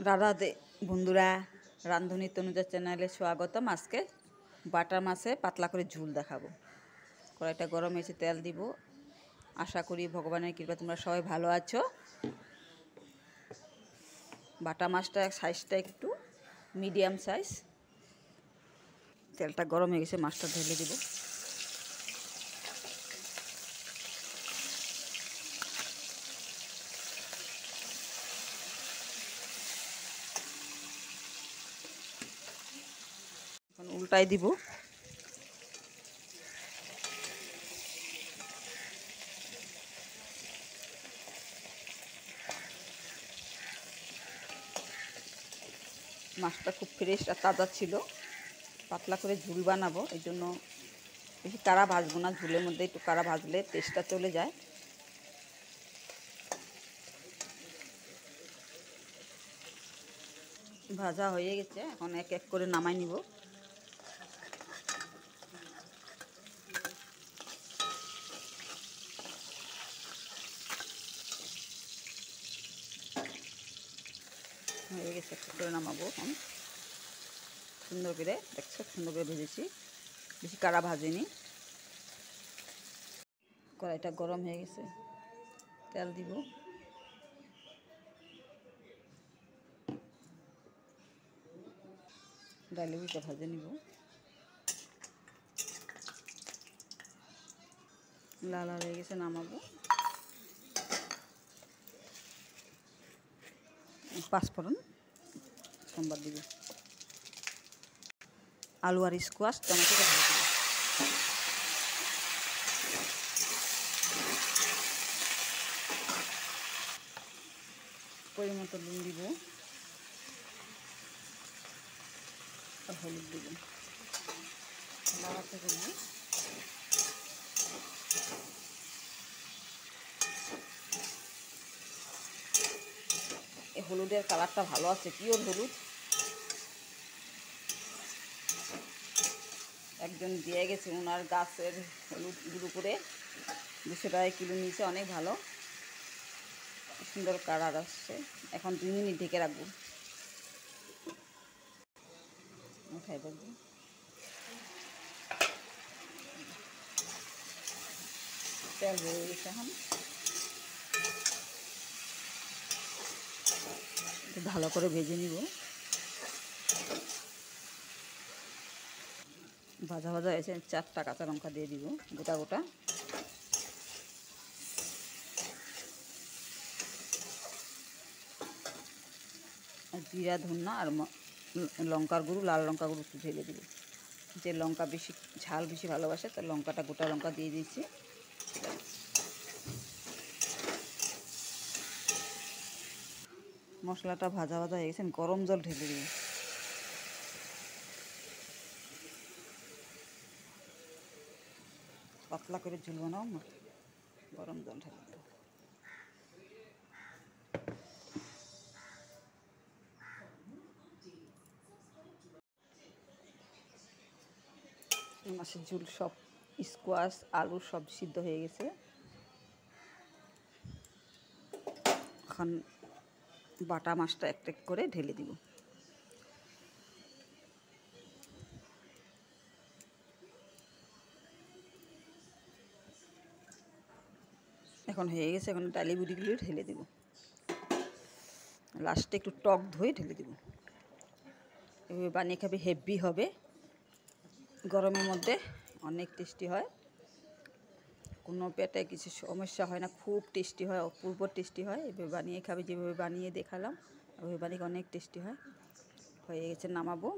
রাধে বন্ধুরা, রান্ধুনি তনুজা চ্যানেলে স্বাগতম। আজকে বাটা মাছে পাতলা করে ঝুল দেখাবো। কড়াইটা গরম হয়েছে, তেল দিব। আশা করি ভগবানের কৃপা তোমরা সবাই ভালো আছো। বাটা মাছটা সাইজটা একটু মিডিয়াম সাইজ। তেলটা গরম হয়ে গেছে, মাছটা ঢেলে দিব। এখন উল্টাই দিব। মাছটা খুব ফ্রেশ আর তাজা ছিল। পাতলা করে ঝুল বানাবো, এই জন্য বেশি কাড়া ভাজবো না। ঝুলের মধ্যে একটু কাড়া ভাজলে টেস্টটা চলে যায়। ভাজা হয়ে গেছে, এখন এক এক করে নামাই নিব। হয়ে গেছে, এক করে নামাবো। এখন সুন্দর করে দেখছো, সুন্দর করে ভেজেছি, বেশি কাড়া ভাজিনি। কড়াইটা গরম হয়ে গেছে, তেল দিব। ডালিটা ভাজে নিব। লাল হয়ে গেছে, নামাবো। পাঁচফোড়ন সোমবার দিব। আলু আর স্কোয়াশ টমেটোটা ভেজে দিব। পরিমতো নুন দিব আর হলুদ দিব। নাড়াতে করব। এই হলুদের কালারটা ভালো আছে, পিওর হলুদ। একজন দিয়ে গেছে, ওনার গাছের হলুদ গুঁড়ো করে 200 টাকা কিলো নিয়েছে, অনেক ভালো, সুন্দর কালার আসছে। এখন 2 মিনিট ঢেকে রাখবো। উঠাই দেবো। তেল হয়ে গেছে, এখন ভালো করে ভেজে নিব। ভাজা ভাজা হয়েছে, 4টা কাঁচা লঙ্কা দিয়ে দিব গোটা গোটা। জিরা, ধনিয়া আর লঙ্কার গুঁড়ো, লাল লঙ্কা গুঁড়ো একটু ঢেলে দিব। যে লঙ্কা বেশি ঝাল বেশি ভালোবাসে তার লঙ্কাটা, গোটা লঙ্কা দিয়ে দিয়েছি। মশলাটা ভাজা ভাজা হয়ে গেছে, গরম জল ঢেলে দিব। পাতলা করে ঝুল বানাও, গরম জল ঢেলে দেবো। মাছের ঝুল সব স্কোয়াশ আলু সব সিদ্ধ হয়ে গেছে। এখন বাটা মাছটা একটা এক করে ঢেলে দিব। এখন হয়ে গেছে, এখন ডালি বুড়িগুলো ঢেলে দেব। লাস্টে একটু টক ধুয়ে ঢেলে দেব। এভাবে বানিয়ে খাবে, হেভি হবে। গরমের মধ্যে অনেক টেস্টি হয়, কোনো পেটে কিছু সমস্যা হয় না, খুব টেস্টি হয়, অপূর্ব টেস্টি হয়। এভাবে বানিয়ে খাবে, যেভাবে বানিয়ে দেখালাম ওইভাবে বানিয়ে অনেক টেস্টি হয়। হয়ে গেছে, নামাবো।